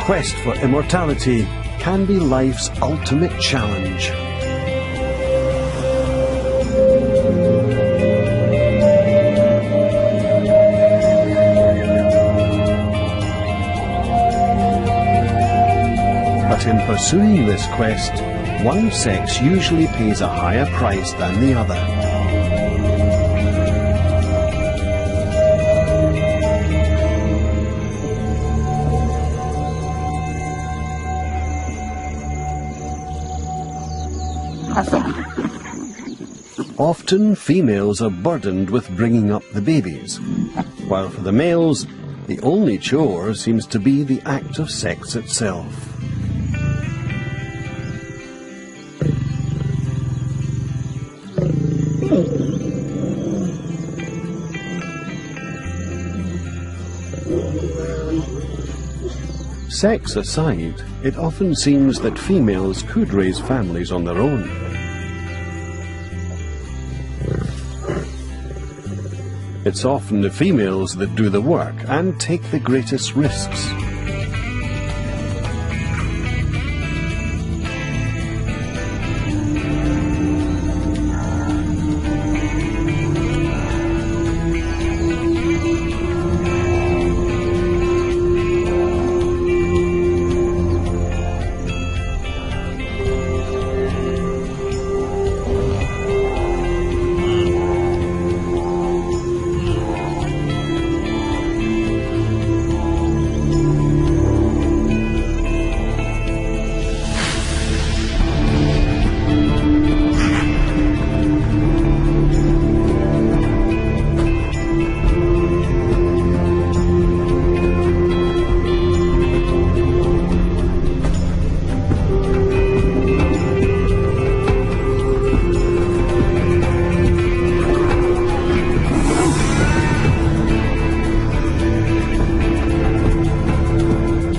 quest for immortality can be life's ultimate challenge. But in pursuing this quest, one sex usually pays a higher price than the other. Often females are burdened with bringing up the babies, while for the males, the only chore seems to be the act of sex itself. Sex aside, it often seems that females could raise families on their own. It's often the females that do the work and take the greatest risks.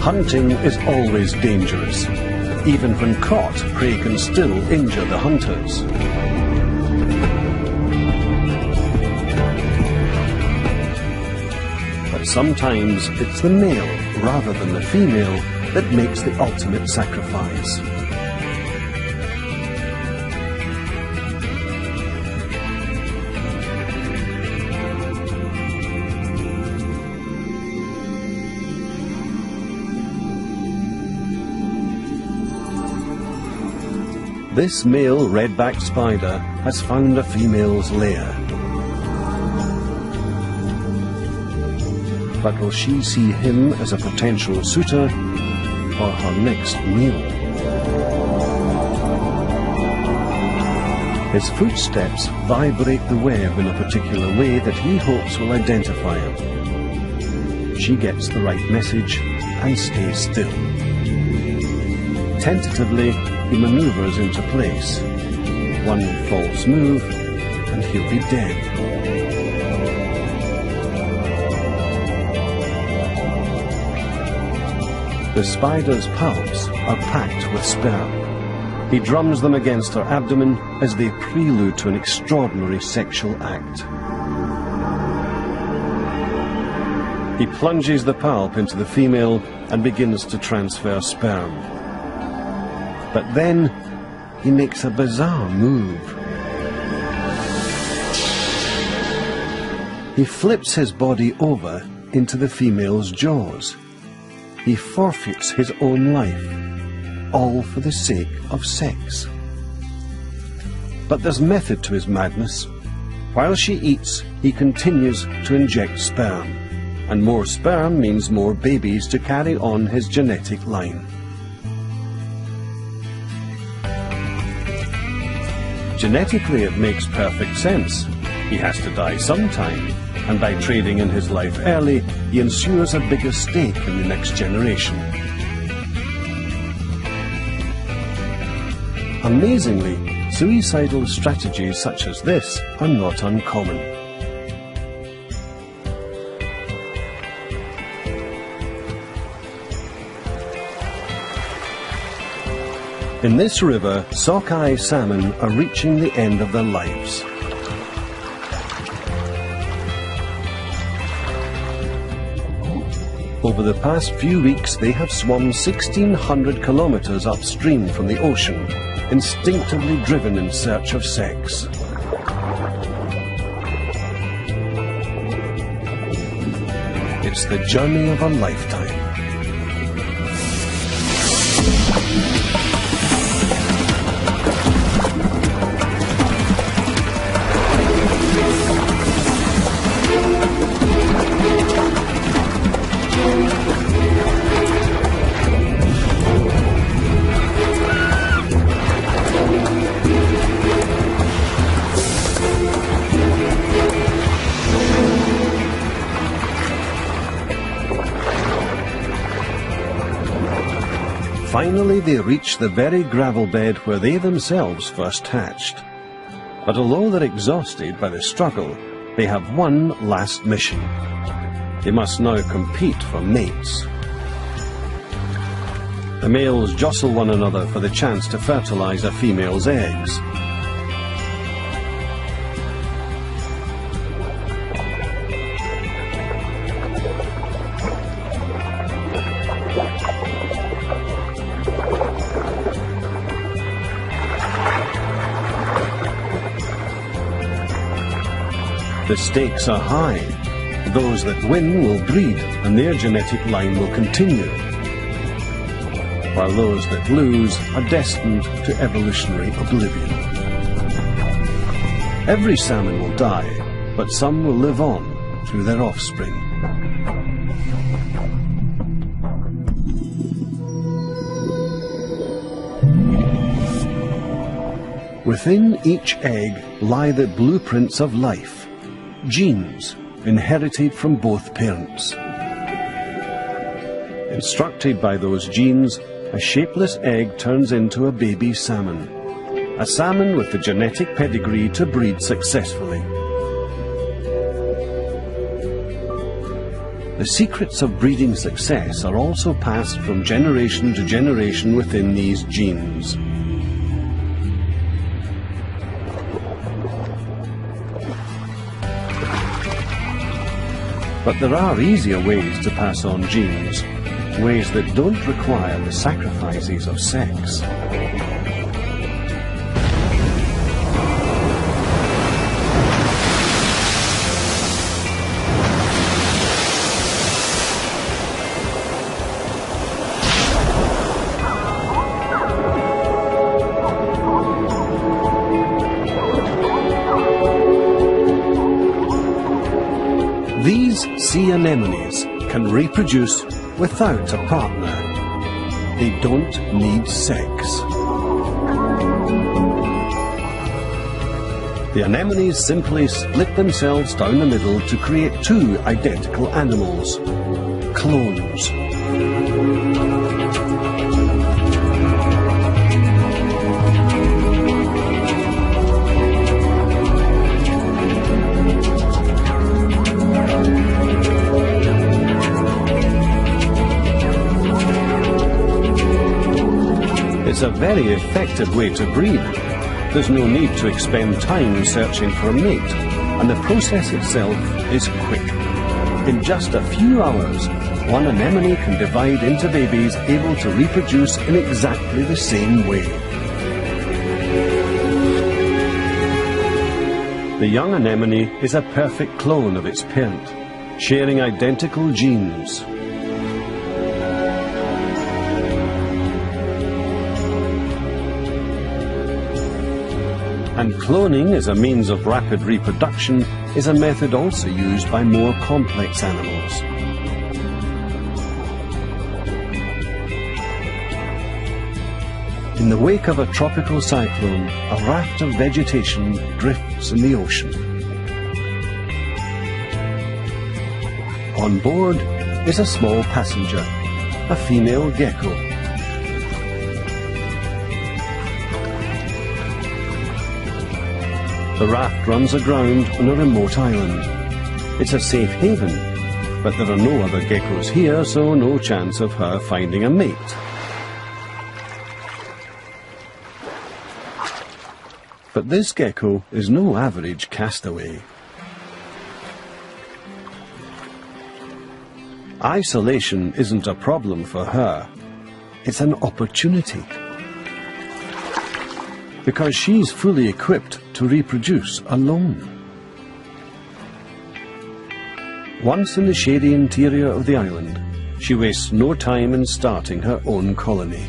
Hunting is always dangerous. Even when caught, prey can still injure the hunters. But sometimes it's the male rather than the female that makes the ultimate sacrifice. This male red-backed spider has found a female's lair. But will she see him as a potential suitor or her next meal? His footsteps vibrate the web in a particular way that he hopes will identify him. She gets the right message and stays still. Tentatively, he maneuvers into place. One false move, and he'll be dead. The spider's palps are packed with sperm. He drums them against her abdomen as they prelude to an extraordinary sexual act. He plunges the palp into the female and begins to transfer sperm. But then, he makes a bizarre move. He flips his body over into the female's jaws. He forfeits his own life, all for the sake of sex. But there's method to his madness. While she eats, he continues to inject sperm. And more sperm means more babies to carry on his genetic line. Genetically, it makes perfect sense. He has to die sometime, and by trading in his life early, he ensures a bigger stake in the next generation. Amazingly, suicidal strategies such as this are not uncommon. In this river, sockeye salmon are reaching the end of their lives. Over the past few weeks, they have swum 1,600 kilometers upstream from the ocean, instinctively driven in search of sex. It's the journey of a lifetime. Finally, they reach the very gravel bed where they themselves first hatched. But although they're exhausted by the struggle, they have one last mission. They must now compete for mates. The males jostle one another for the chance to fertilize a female's eggs. The stakes are high. Those that win will breed, and their genetic line will continue, while those that lose are destined to evolutionary oblivion. Every salmon will die, but some will live on through their offspring. Within each egg lie the blueprints of life. Genes inherited from both parents. Instructed by those genes, a shapeless egg turns into a baby salmon. A salmon with the genetic pedigree to breed successfully. The secrets of breeding success are also passed from generation to generation within these genes. But there are easier ways to pass on genes, ways that don't require the sacrifices of sex. These sea anemones can reproduce without a partner. They don't need sex. The anemones simply split themselves down the middle to create two identical animals, clones. It's a very effective way to breed. There's no need to expend time searching for a mate, and the process itself is quick. In just a few hours, one anemone can divide into babies able to reproduce in exactly the same way. The young anemone is a perfect clone of its parent, sharing identical genes. And cloning as a means of rapid reproduction is a method also used by more complex animals. In the wake of a tropical cyclone, a raft of vegetation drifts in the ocean. On board is a small passenger, a female gecko. The raft runs aground on a remote island. It's a safe haven, but there are no other geckos here, so no chance of her finding a mate. But this gecko is no average castaway. Isolation isn't a problem for her. It's an opportunity. Because she's fully equipped to reproduce alone. Once in the shady interior of the island, she wastes no time in starting her own colony.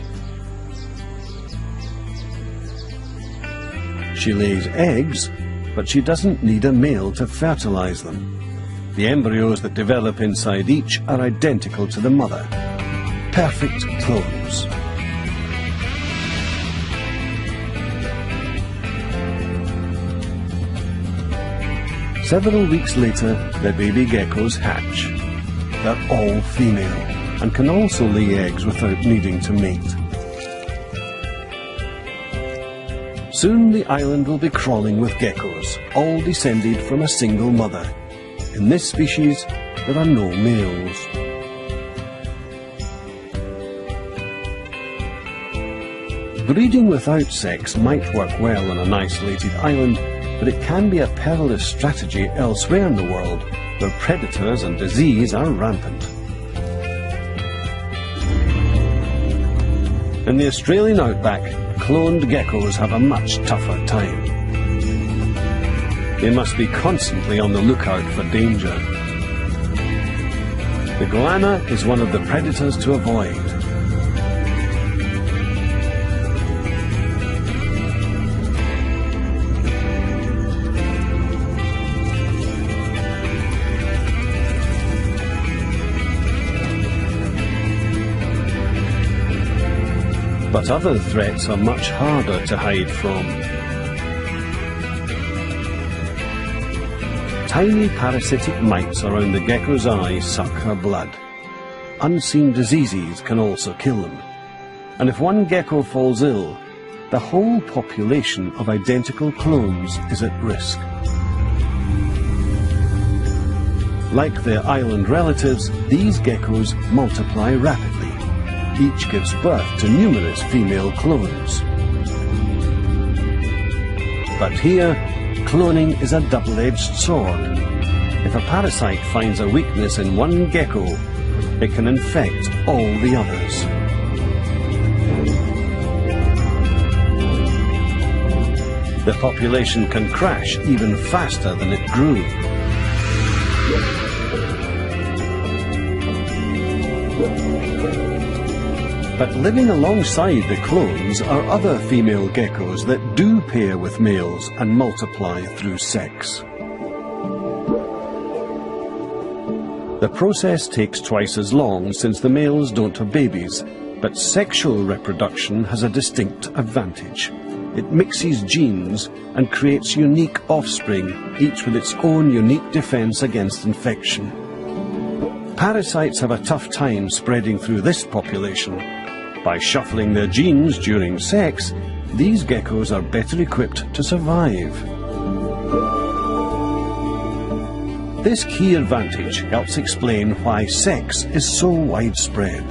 She lays eggs, but she doesn't need a male to fertilize them. The embryos that develop inside each are identical to the mother. Perfect clones. Several weeks later, the baby geckos hatch. They're all female and can also lay eggs without needing to mate. Soon the island will be crawling with geckos, all descended from a single mother. In this species, there are no males. Breeding without sex might work well on an isolated island, but it can be a perilous strategy elsewhere in the world, where predators and disease are rampant. In the Australian outback, cloned geckos have a much tougher time. They must be constantly on the lookout for danger. The goanna is one of the predators to avoid. But other threats are much harder to hide from. Tiny parasitic mites around the gecko's eye suck her blood. Unseen diseases can also kill them. And if one gecko falls ill, the whole population of identical clones is at risk. Like their island relatives, these geckos multiply rapidly. Each gives birth to numerous female clones. But here, cloning is a double-edged sword. If a parasite finds a weakness in one gecko, it can infect all the others. The population can crash even faster than it grew. But living alongside the clones are other female geckos that do pair with males and multiply through sex. The process takes twice as long since the males don't have babies, but sexual reproduction has a distinct advantage. It mixes genes and creates unique offspring, each with its own unique defense against infection. Parasites have a tough time spreading through this population. By shuffling their genes during sex, these geckos are better equipped to survive. This key advantage helps explain why sex is so widespread.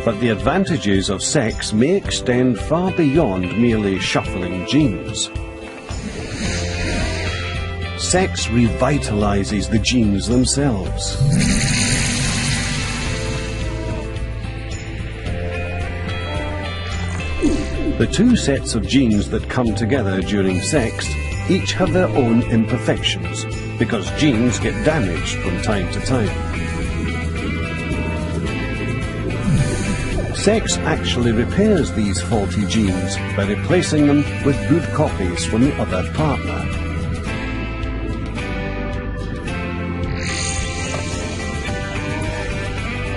But the advantages of sex may extend far beyond merely shuffling genes. Sex revitalizes the genes themselves. The two sets of genes that come together during sex each have their own imperfections, because genes get damaged from time to time. Sex actually repairs these faulty genes by replacing them with good copies from the other partner.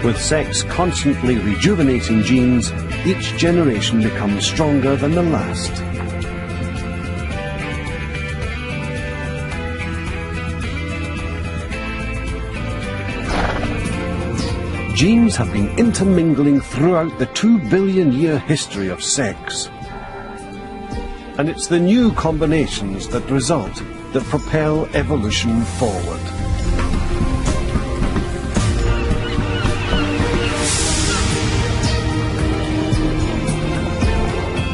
With sex constantly rejuvenating genes, each generation becomes stronger than the last. Genes have been intermingling throughout the 2-billion-year history of sex. And it's the new combinations that result that propel evolution forward.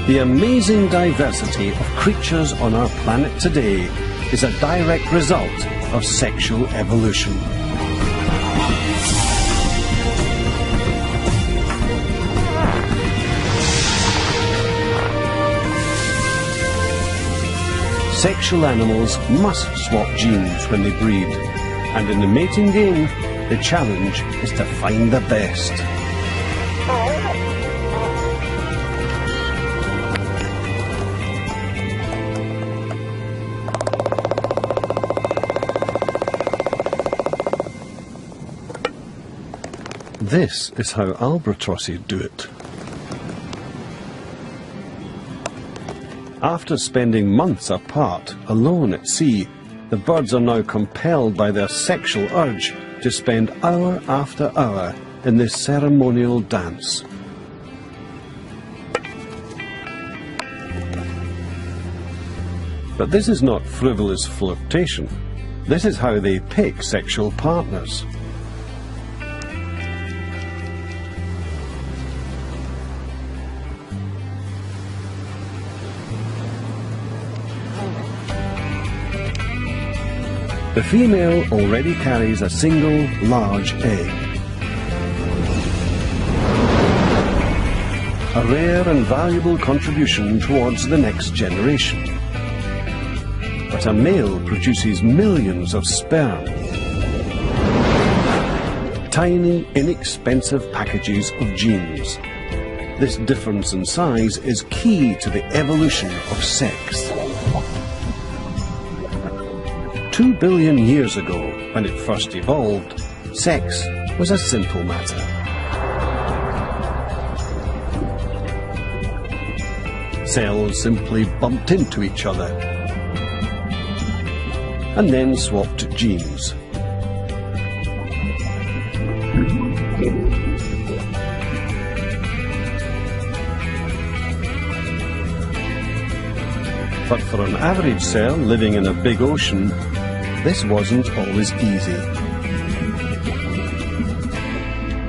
The amazing diversity of creatures on our planet today is a direct result of sexual evolution. Sexual animals must swap genes when they breed, and in the mating game, the challenge is to find the best. This is how albatrosses do it. After spending months apart, alone at sea, the birds are now compelled by their sexual urge to spend hour after hour in this ceremonial dance. But this is not frivolous flirtation. This is how they pick sexual partners. The female already carries a single large egg. A rare and valuable contribution towards the next generation. But a male produces millions of sperm. Tiny, inexpensive packages of genes. This difference in size is key to the evolution of sex. 2 billion years ago, when it first evolved, sex was a simple matter. Cells simply bumped into each other and then swapped genes. But for an average cell living in a big ocean, this wasn't always easy.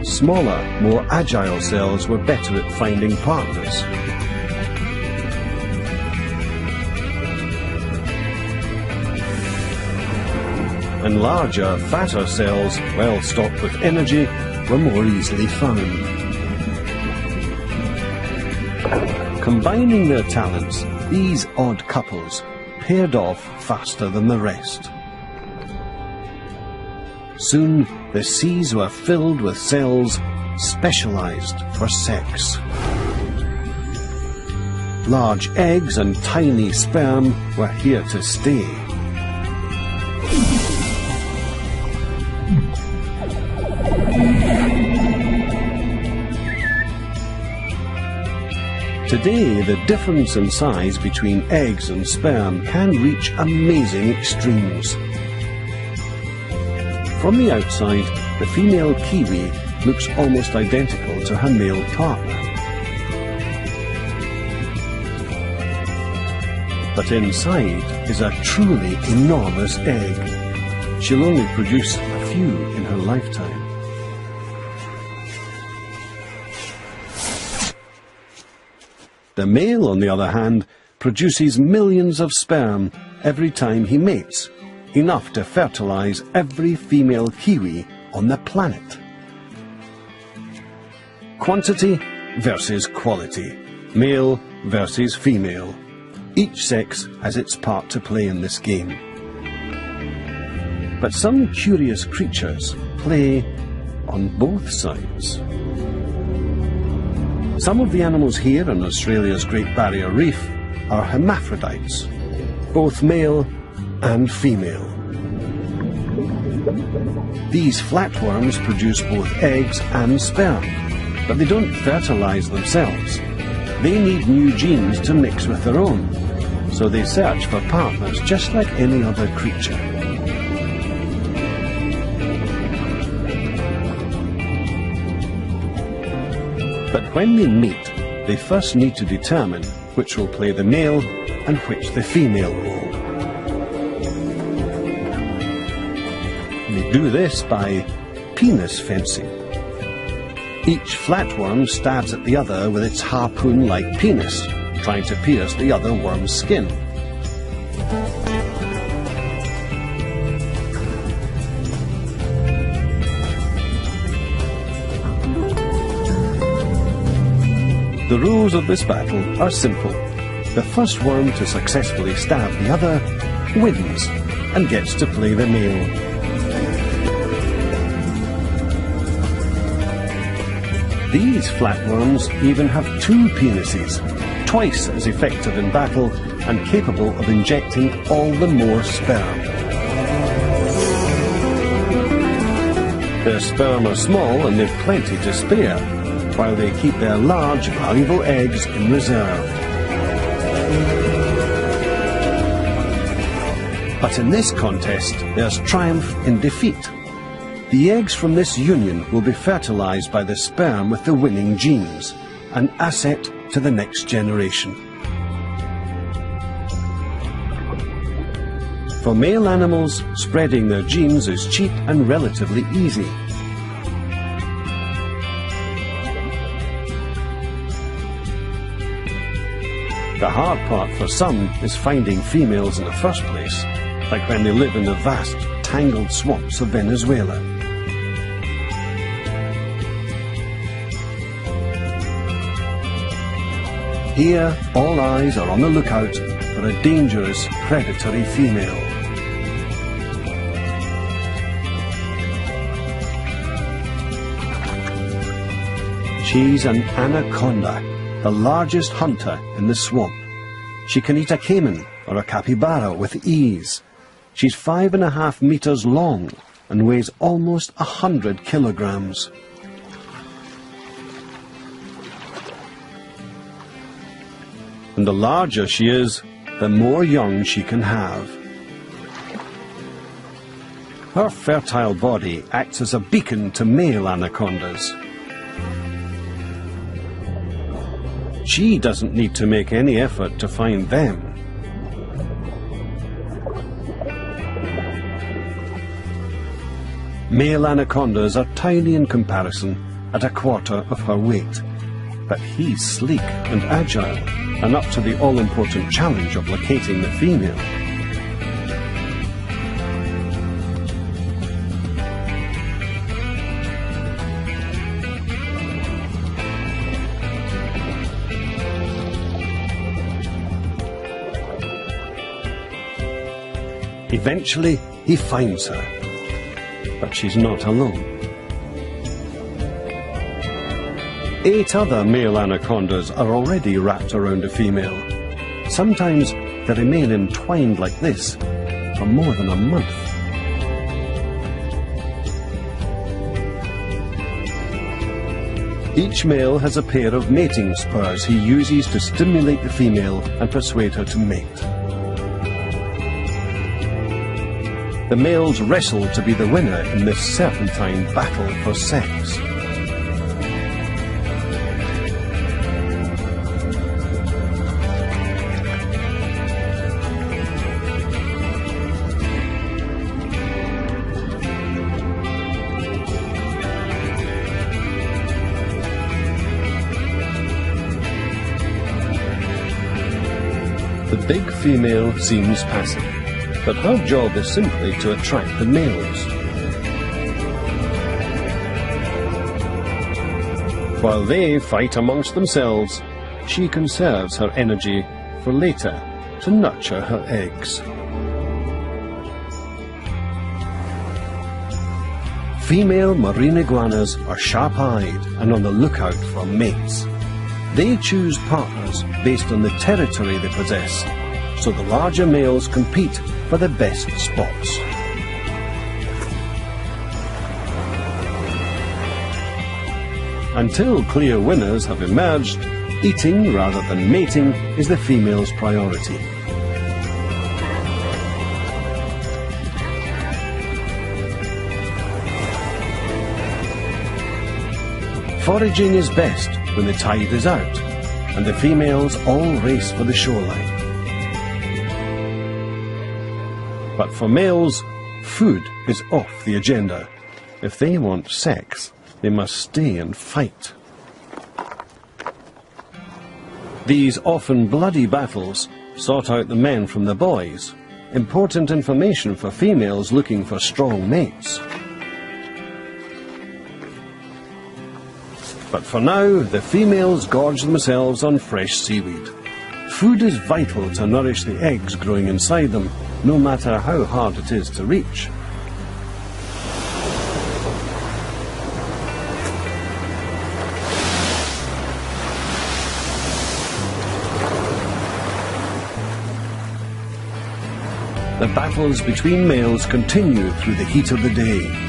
Smaller, more agile cells were better at finding partners. And larger, fatter cells, well stocked with energy, were more easily found. Combining their talents, these odd couples paired off faster than the rest. Soon, the seas were filled with cells specialized for sex. Large eggs and tiny sperm were here to stay. Today, the difference in size between eggs and sperm can reach amazing extremes. From the outside, the female kiwi looks almost identical to her male partner. But inside is a truly enormous egg. She'll only produce a few in her lifetime. The male, on the other hand, produces millions of sperm every time he mates, enough to fertilize every female kiwi on the planet. Quantity versus quality, male versus female. Each sex has its part to play in this game. But some curious creatures play on both sides. Some of the animals here in Australia's Great Barrier Reef are hermaphrodites, both male and female. These flatworms produce both eggs and sperm, but they don't fertilize themselves. They need new genes to mix with their own, so they search for partners just like any other creature. But when they meet, they first need to determine which will play the male and which the female role. They do this by penis fencing. Each flatworm stabs at the other with its harpoon-like penis, trying to pierce the other worm's skin. The rules of this battle are simple. The first worm to successfully stab the other wins and gets to play the male. These flatworms even have two penises, twice as effective in battle and capable of injecting all the more sperm. Their sperm are small and they've plenty to spare, while they keep their large, valuable eggs in reserve. But in this contest, there's triumph in defeat. The eggs from this union will be fertilized by the sperm with the winning genes, an asset to the next generation. For male animals, spreading their genes is cheap and relatively easy. The hard part for some is finding females in the first place, like when they live in the vast, tangled swamps of Venezuela. Here, all eyes are on the lookout for a dangerous, predatory female. She's an anaconda, the largest hunter in the swamp. She can eat a caiman or a capybara with ease. She's 5.5 meters long and weighs almost 100 kilograms. And the larger she is, the more young she can have. Her fertile body acts as a beacon to male anacondas. She doesn't need to make any effort to find them. Male anacondas are tiny in comparison, at 1/4 of her weight. But he's sleek and agile, and up to the all-important challenge of locating the female. Eventually, he finds her, but she's not alone. 8 other male anacondas are already wrapped around a female. Sometimes they remain entwined like this for more than a month. Each male has a pair of mating spurs he uses to stimulate the female and persuade her to mate. The males wrestle to be the winner in this serpentine battle for sex. The big female seems passive, but her job is simply to attract the males. While they fight amongst themselves, she conserves her energy for later to nurture her eggs. Female marine iguanas are sharp-eyed and on the lookout for mates. They choose partners based on the territory they possess, so the larger males compete for the best spots. Until clear winners have emerged, eating rather than mating is the female's priority. Foraging is best, when the tide is out, and the females all race for the shoreline. But for males, food is off the agenda. If they want sex, they must stay and fight. These often bloody battles sort out the men from the boys, important information for females looking for strong mates. But for now, the females gorge themselves on fresh seaweed. Food is vital to nourish the eggs growing inside them, no matter how hard it is to reach. The battles between males continue through the heat of the day.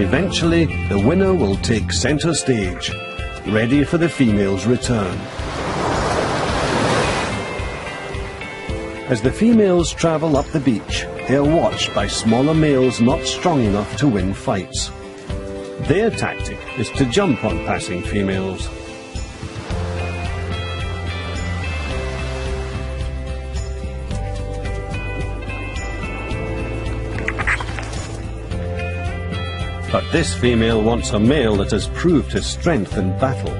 Eventually, the winner will take center stage, ready for the female's return. As the females travel up the beach, they are watched by smaller males not strong enough to win fights. Their tactic is to jump on passing females. But this female wants a male that has proved his strength in battle.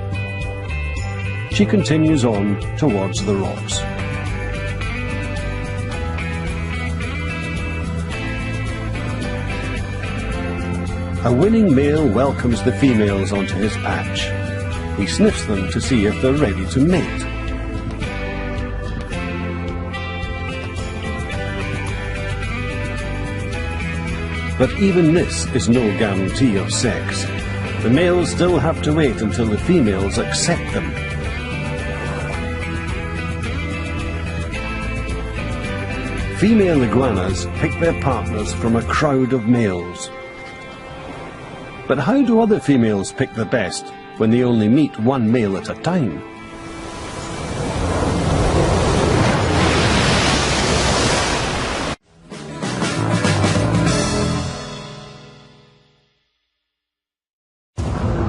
She continues on towards the rocks. A winning male welcomes the females onto his patch. He sniffs them to see if they're ready to mate. But even this is no guarantee of sex. The males still have to wait until the females accept them. Female iguanas pick their partners from a crowd of males. But how do other females pick the best when they only meet one male at a time?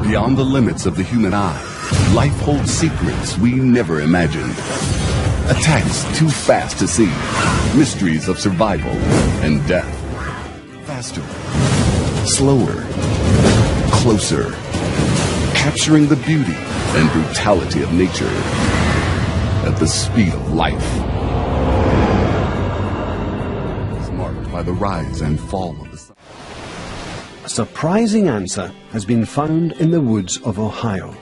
Beyond the limits of the human eye, life holds secrets we never imagined. Attacks too fast to see, mysteries of survival and death. Faster, slower, closer, capturing the beauty and brutality of nature at the speed of life. It's marked by the rise and fall of the sun. A surprising answer has been found in the woods of Ohio.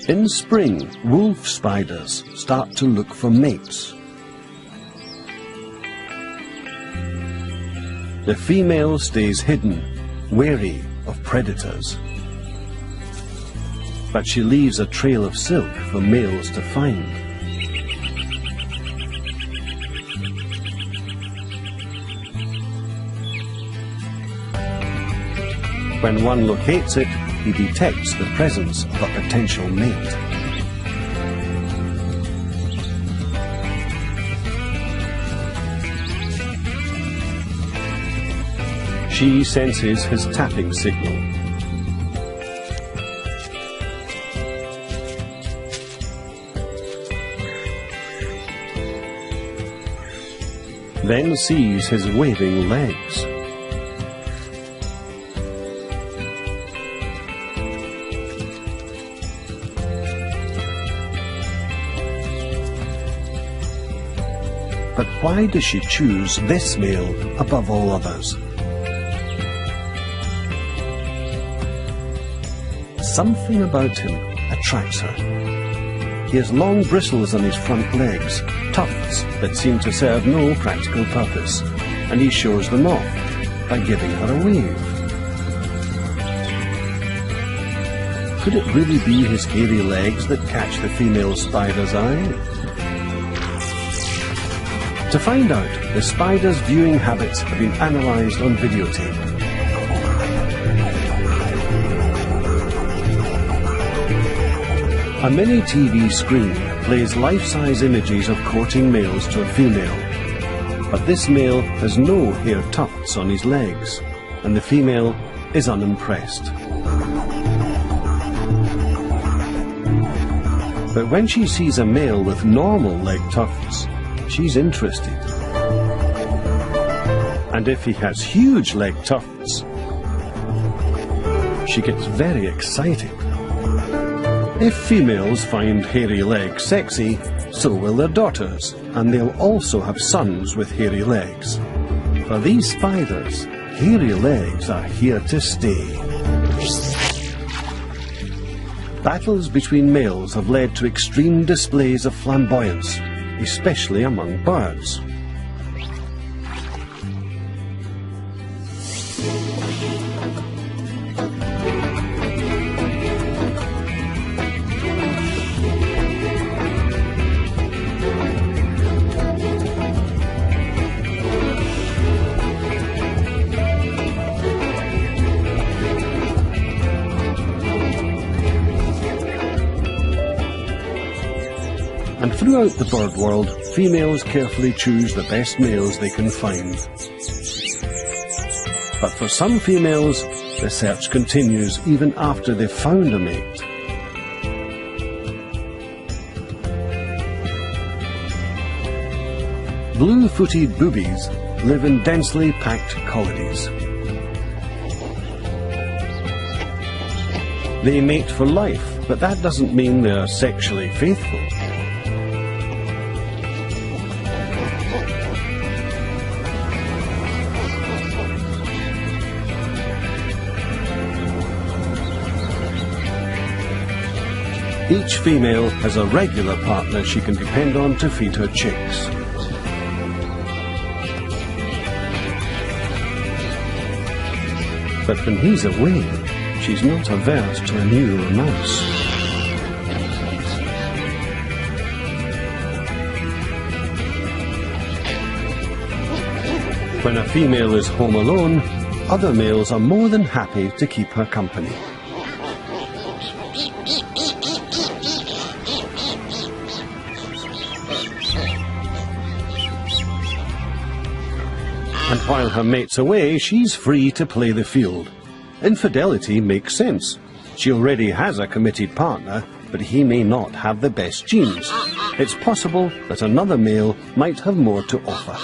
In spring, wolf spiders start to look for mates. The female stays hidden, wary of predators. But she leaves a trail of silk for males to find. When one locates it, he detects the presence of a potential mate. She senses his tapping signal. Then sees his waving legs. But why does she choose this male above all others? Something about him attracts her. He has long bristles on his front legs, tufts that seem to serve no practical purpose, and he shows them off by giving her a wave. Could it really be his hairy legs that catch the female spider's eye? To find out, the spider's viewing habits have been analysed on videotape. A mini TV screen plays life-size images of courting males to a female. But this male has no hair tufts on his legs, and the female is unimpressed. But when she sees a male with normal leg tufts, she's interested. And if he has huge leg tufts, she gets very excited. If females find hairy legs sexy, so will their daughters, and they'll also have sons with hairy legs. For these spiders, hairy legs are here to stay. Battles between males have led to extreme displays of flamboyance, especially among birds. And throughout the bird world, females carefully choose the best males they can find. But for some females, the search continues even after they've found a mate. Blue-footed boobies live in densely packed colonies. They mate for life, but that doesn't mean they're sexually faithful. Each female has a regular partner she can depend on to feed her chicks. But when he's away, she's not averse to a new romance. When a female is home alone, other males are more than happy to keep her company. And while her mate's away, she's free to play the field. Infidelity makes sense. She already has a committed partner, but he may not have the best genes. It's possible that another male might have more to offer.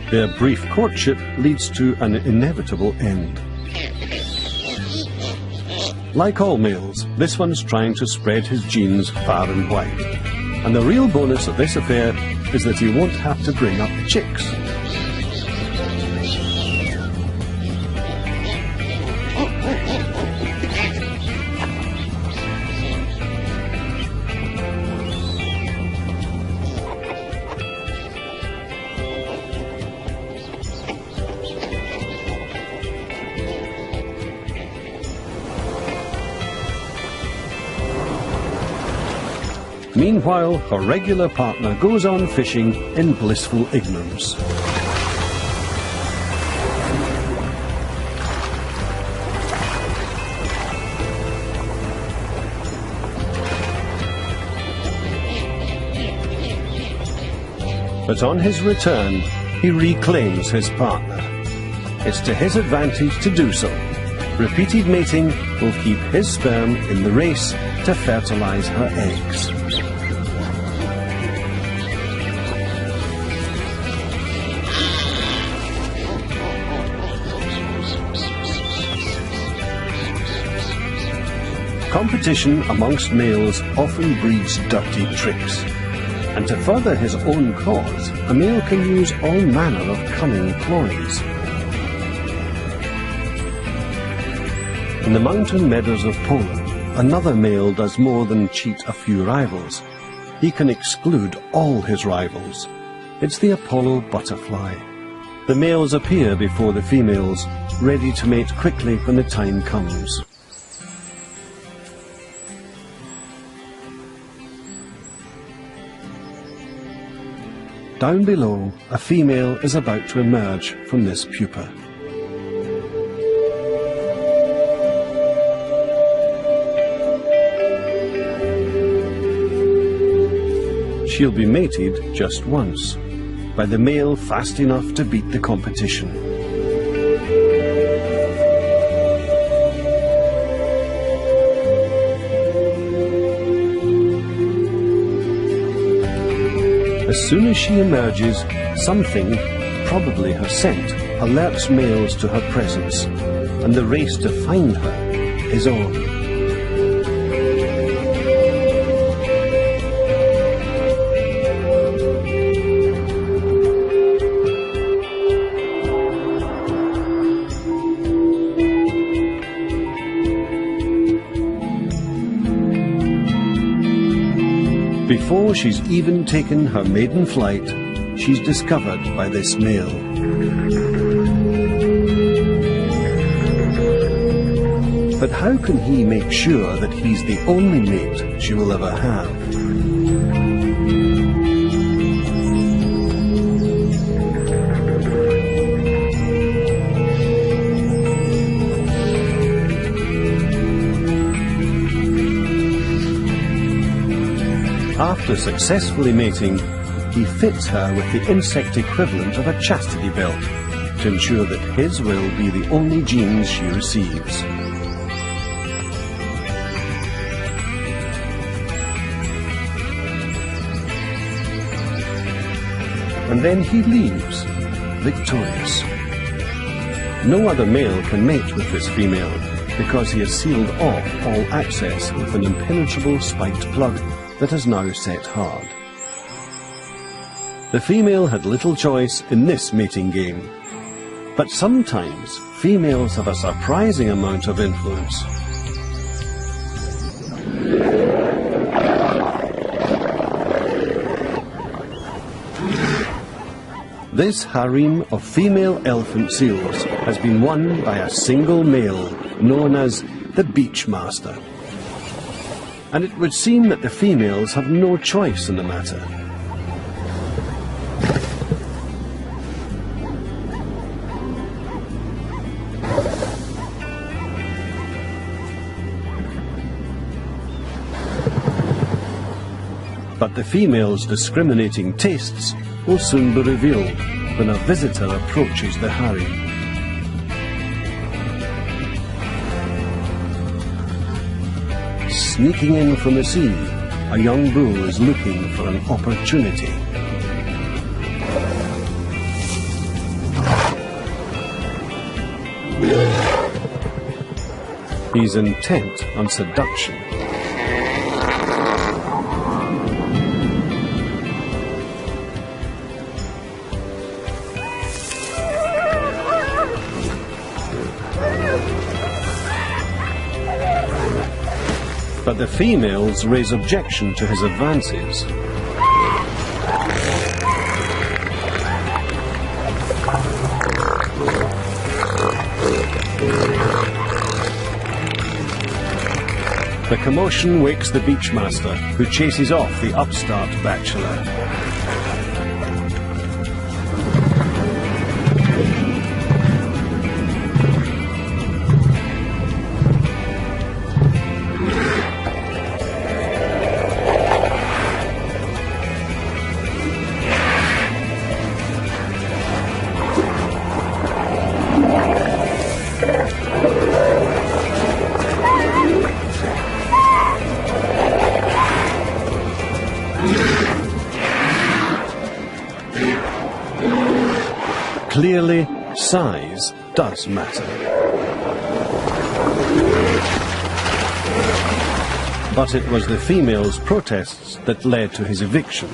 Their brief courtship leads to an inevitable end. Like all males, this one's trying to spread his genes far and wide. And the real bonus of this affair is that he won't have to bring up chicks. Meanwhile, her regular partner goes on fishing in blissful ignorance. But on his return, he reclaims his partner. It's to his advantage to do so. Repeated mating will keep his sperm in the race to fertilize her eggs. Competition amongst males often breeds dirty tricks, and to further his own cause, a male can use all manner of cunning ploys. In the mountain meadows of Poland, another male does more than cheat a few rivals. He can exclude all his rivals. It's the Apollo butterfly. The males appear before the females, ready to mate quickly when the time comes. Down below, a female is about to emerge from this pupa. She'll be mated just once, by the male fast enough to beat the competition. As soon as she emerges, something, probably her scent, alerts males to her presence, and the race to find her is on. Before she's even taken her maiden flight, she's discovered by this male. But how can he make sure that he's the only mate she will ever have? After successfully mating, he fits her with the insect equivalent of a chastity belt to ensure that his will be the only genes she receives. And then he leaves, victorious. No other male can mate with this female because he has sealed off all access with an impenetrable spiked plug that is now set hard. The female had little choice in this mating game, but sometimes females have a surprising amount of influence. This harem of female elephant seals has been won by a single male known as the Beachmaster. And it would seem that the females have no choice in the matter. But the female's discriminating tastes will soon be revealed when a visitor approaches the harem. Sneaking in from the sea, a young bull is looking for an opportunity. He's intent on seduction. But the females raise objection to his advances. The commotion wakes the Beachmaster, who chases off the upstart bachelor. Clearly, size does matter. But it was the female's protests that led to his eviction.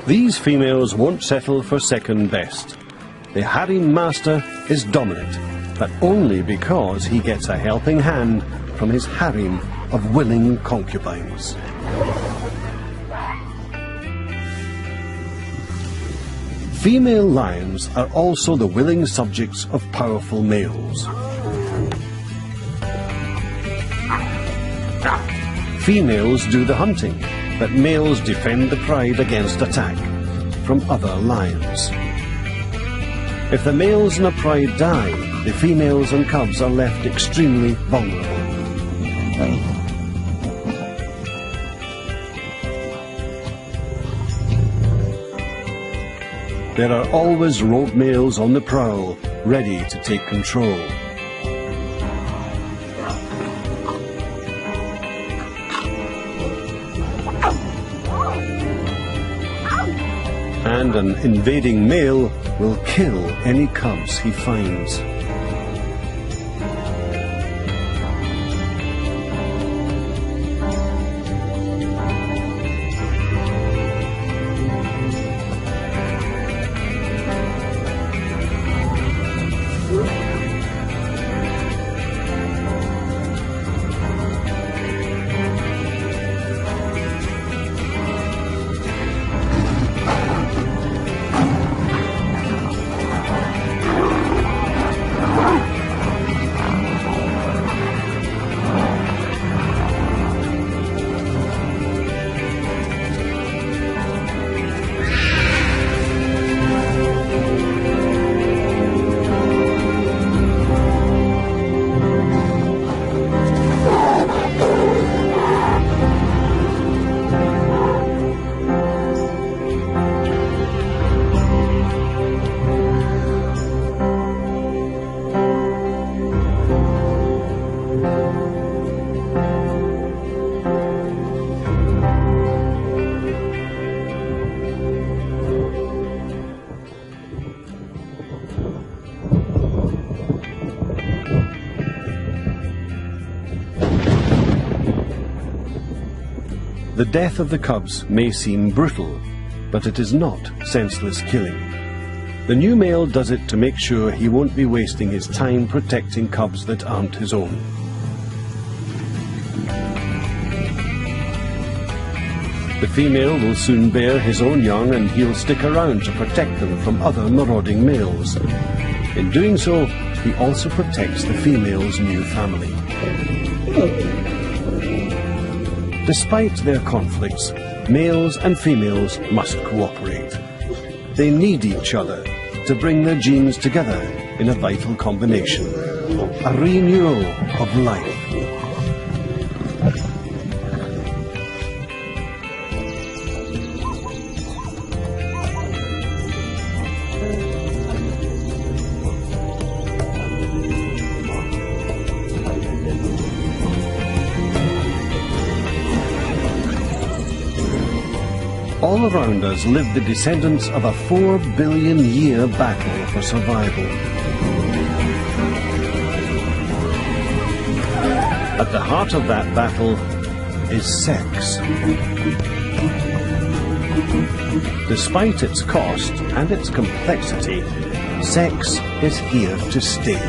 These females won't settle for second best. The harem master is dominant, but only because he gets a helping hand from his harem of willing concubines. Female lions are also the willing subjects of powerful males. Females do the hunting, but males defend the pride against attack from other lions. If the males in a pride die, the females and cubs are left extremely vulnerable. There are always rogue males on the prowl, ready to take control. And an invading male will kill any cubs he finds. The death of the cubs may seem brutal, but it is not senseless killing. The new male does it to make sure he won't be wasting his time protecting cubs that aren't his own. The female will soon bear his own young, and he'll stick around to protect them from other marauding males. In doing so, he also protects the female's new family. Despite their conflicts, males and females must cooperate. They need each other to bring their genes together in a vital combination, a renewal of life. All around us live the descendants of a 4 billion year battle for survival. At the heart of that battle is sex. Despite its cost and its complexity, sex is here to stay.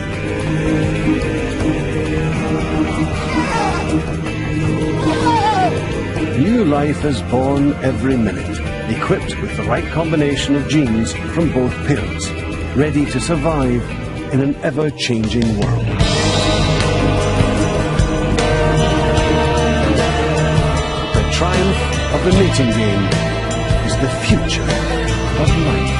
New life is born every minute, equipped with the right combination of genes from both parents, ready to survive in an ever-changing world. The triumph of the mating game is the future of life.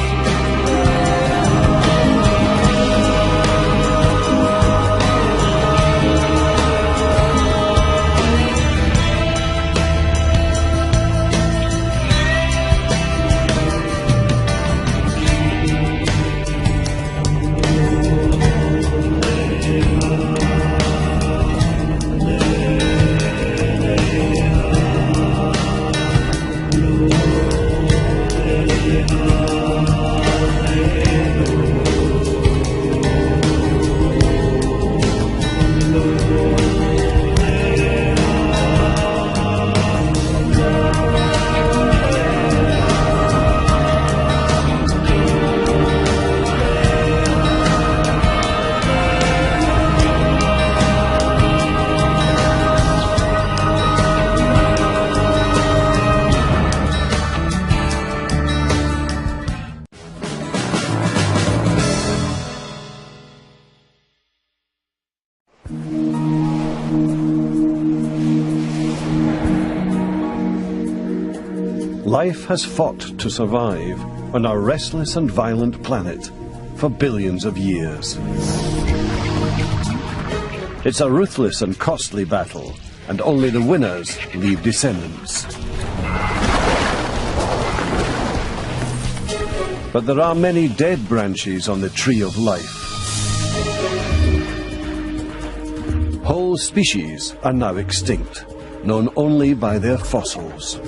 Life has fought to survive on our restless and violent planet for billions of years. It's a ruthless and costly battle, and only the winners leave descendants. But there are many dead branches on the tree of life. Whole species are now extinct, known only by their fossils.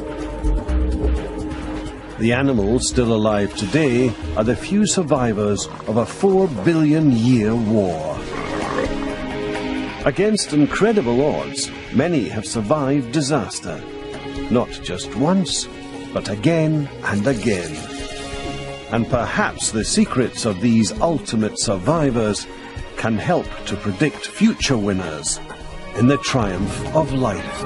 The animals still alive today are the few survivors of a 4 billion-year war. Against incredible odds, many have survived disaster, not just once, but again and again. And perhaps the secrets of these ultimate survivors can help to predict future winners in the triumph of life.